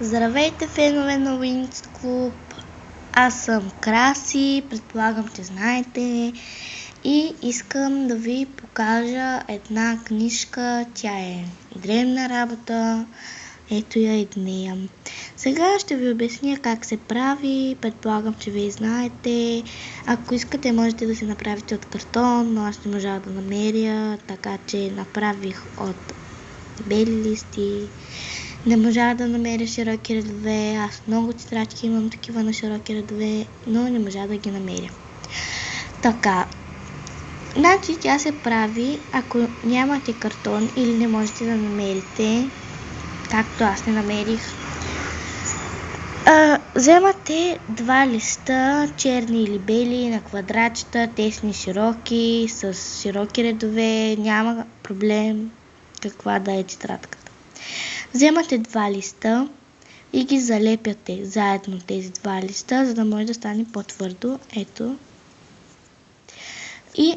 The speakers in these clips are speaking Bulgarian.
Здравейте, фенове на Wings Club! Аз съм Краси, предполагам, че знаете. И искам да ви покажа една книжка. Тя е древна работа. Ето я и нея. Сега ще ви обясня как се прави. Предполагам, че вие знаете. Ако искате, можете да се направите от картон, но аз не можах да намеря, така че направих от бели листи. Не можах да намеря широки редове. Аз много тетрадки имам такива на широки редове, но не можах да ги намеря. Така. Значи тя се прави, ако нямате картон или не можете да намерите, както аз не намерих. Вземате два листа, черни или бели, на квадратчета, тесни, широки, с широки редове, няма проблем каква да е тетрадката. Вземате два листа и ги залепяте заедно тези два листа, за да може да стане по-твърдо. Ето. И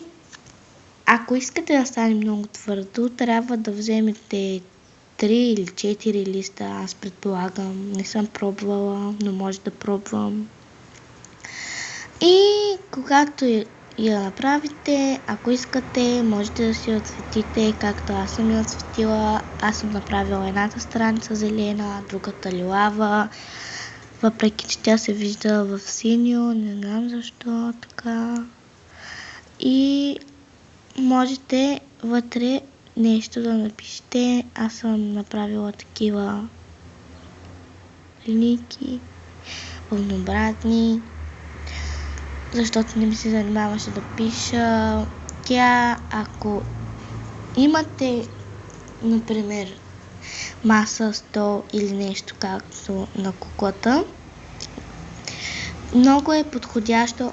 ако искате да стане много твърдо, трябва да вземете 3 или 4 листа. Аз предполагам, не съм пробвала, но може да пробвам. И когато я направите, ако искате, можете да си отцветите, както аз съм я отцветила. Аз съм направила едната страница зелена, другата лилава, въпреки че тя се вижда в синьо, не знам защо така. И можете вътре нещо да напишете. Аз съм направила такива линейки, пълнобратни, защото не ми се занимаваше да пиша. Тя, ако имате, например, маса, стол или нещо както на куклата, много е подходящо,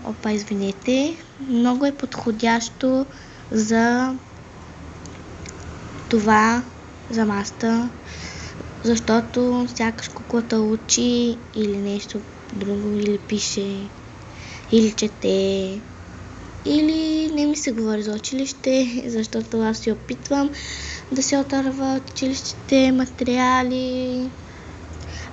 много е подходящо за това, за масата, защото сякаш куклата учи или нещо друго, или пише, или чете, или не ми се говори за училище, защото аз се опитвам да се отърва от училищите материали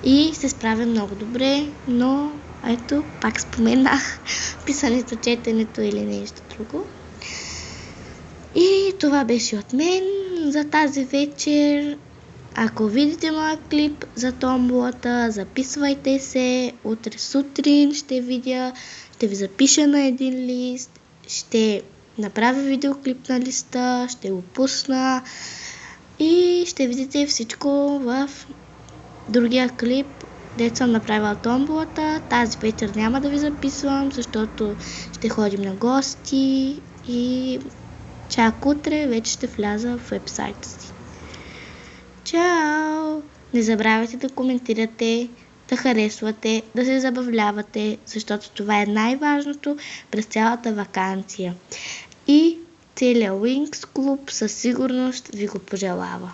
и се справя много добре, но ето, пак споменах писането, четенето или нещо друго. И това беше от мен за тази вечер. Ако видите моя клип за томболата, записвайте се. Утре сутрин ще ви запиша на един лист, ще направя видеоклип на листа, ще го пусна и ще видите всичко в другия клип, дето съм направила томболата. Тази вечер няма да ви записвам, защото ще ходим на гости и чак утре вече ще вляза в вебсайта си. Чао! Не забравяйте да коментирате, да харесвате, да се забавлявате, защото това е най-важното през цялата ваканция. И целият Wings Club със сигурност ви го пожелава.